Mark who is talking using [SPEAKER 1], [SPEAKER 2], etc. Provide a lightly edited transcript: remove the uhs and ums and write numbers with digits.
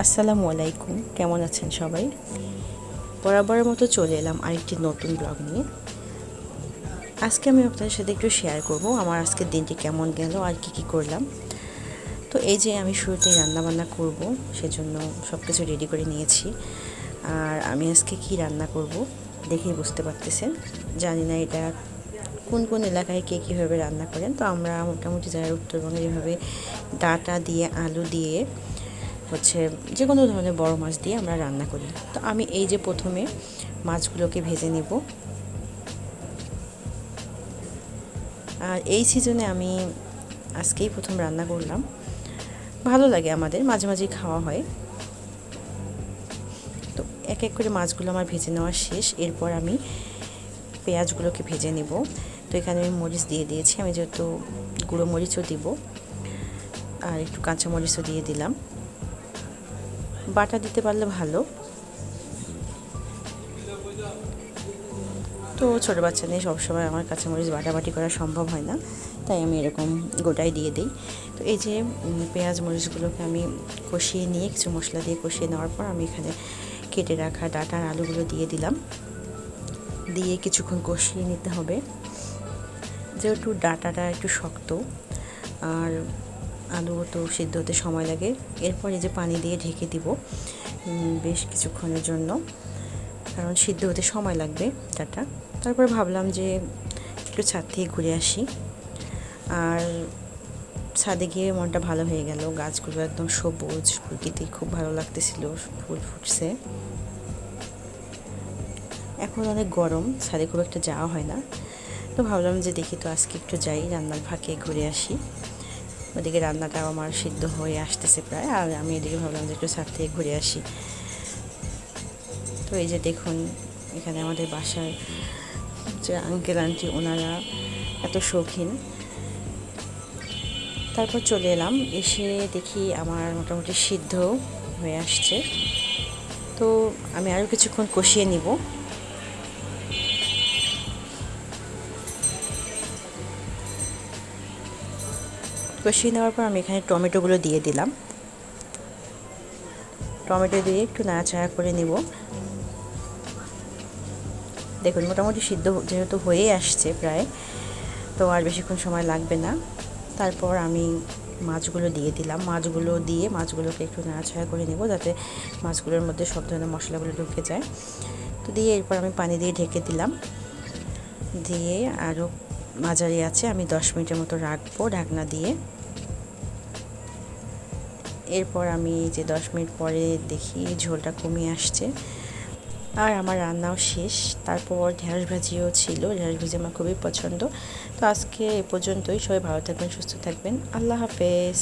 [SPEAKER 1] আসসালামু আলাইকুম, কেমন আছেন সবাই? বরাবরের মতো চলে এলাম আরেকটি নতুন ব্লগ নিয়ে। আজকে আমি আপনাদের সাথে একটু শেয়ার করব আমার আজকের দিনটি কেমন গেল আর কি করলাম। তো এই যে আমি শুরুতেই রান্নাবান্না করব, সেজন্য সব কিছু রেডি করে নিয়েছি। আর আমি আজকে কি রান্না করব দেখেই বুঝতে পারতেছেন। জানি না এটা কোন কোন এলাকায় কে কীভাবে রান্না করেন। তো আমরা মোটামুটি যারা উত্তরবঙ্গে যেভাবে ডাঁটা দিয়ে আলু দিয়ে হচ্ছে যে কোনো ধরনের বড় মাছ দিয়ে আমরা রান্না করি। তো আমি এই যে প্রথমে মাছগুলোকে ভেজে নেব। আর এই সিজনে আমি আজকেই প্রথম রান্না করলাম। ভালো লাগে, আমাদের মাঝে মাঝেই খাওয়া হয়। তো এক এক করে মাছগুলো আমার ভেজে নেওয়া শেষ। এরপর আমি পেঁয়াজগুলোকে ভেজে নেব। তো এখানে আমি মরিচ দিয়ে দিয়েছি, আমি যেহেতু গুঁড়ো মরিচও দিব আর একটু কাঁচা মরিচও দিয়ে দিলাম। বাটা দিতে পারলে ভালো। তো ছোটো বাচ্চা নিয়ে সবসময় আমার কাঁচামরিচ বাটাবাটি করা সম্ভব হয় না, তাই আমি এরকম গোটাই দিয়ে দিই। তো এই যে পেঁয়াজ মরিচগুলোকে আমি কষিয়ে নিয়ে কিছু মশলা দিয়ে কষিয়ে নেওয়ার পর আমি এখানে কেটে রাখা ডাঁটা আর আলুগুলো দিয়ে দিলাম। দিয়ে কিছুক্ষণ কষিয়ে নিতে হবে, যেহেতু ডাঁটাটা একটু শক্ত আর আলুও তো সিদ্ধ হতে সময় লাগে। এরপর এই যে পানি দিয়ে ঢেকে দিব বেশ কিছুক্ষণের জন্য, কারণ সিদ্ধ হতে সময় লাগবে ডাঁটা। তারপর ভাবলাম যে একটু ছাদ থেকে ঘুরে আসি। আর ছাদে গিয়ে মনটা ভালো হয়ে গেল, গাছগুলো একদম সবুজ, প্রকৃতি খুব ভালো লাগতেছিল, ফুল ফুটছে। এখন অনেক গরম, ছাদে খুব একটা যাওয়া হয় না। তো ভাবলাম যে দেখি তো আজকে একটু যাই, রান্নার ফাঁকে ঘুরে আসি। ওদিকে রান্নাটাও আমার সিদ্ধ হয়ে আসতেছে প্রায়, আর আমি এদিকে ভাবলাম যে একটু ছাদ থেকে ঘুরে আসি। তো এই যে দেখুন, এখানে আমাদের বাসার যে আঙ্কেল আন্টি, ওনারা এত শৌখিন। তারপর চলে এলাম, এসে দেখি আমার মোটামুটি সিদ্ধ হয়ে আসছে। তো আমি আরও কিছুক্ষণ কষিয়ে নিব। কষিয়ে নেওয়ার পর আমি এখানে টমেটোগুলো দিয়ে দিলাম। টমেটো দিয়ে একটু নাড়াচাড়া করে নিব। দেখুন মোটামুটি সিদ্ধ যেহেতু হয়েই আসছে প্রায়, তো আর বেশিক্ষণ সময় লাগবে না। তারপর আমি মাছগুলো দিয়ে দিলাম। মাছগুলো দিয়ে মাছগুলোকে একটু নাড়াচাড়া করে নেব, যাতে মাছগুলোর মধ্যে সব ধরনের মশলাগুলো ঢুকে যায়। তো দিয়ে এরপর আমি পানি দিয়ে ঢেকে দিলাম। দিয়ে আরও মাঝারি আছে আমি 10 মিনিটের মতো রাখবো ঢাকনা দিয়ে। এরপর আমি যে 10 মিনিট পরে দেখি ঝোলটা কমিয়ে আসছে আর আমার রান্নাও শেষ। তারপর ঢেঁড়স ভাজিও ছিল, ঢেঁড়স ভাজি আমার খুবই পছন্দ। তো আজকে এ পর্যন্তই, সবাই ভালো থাকবেন, সুস্থ থাকবেন, আল্লাহ হাফেজ।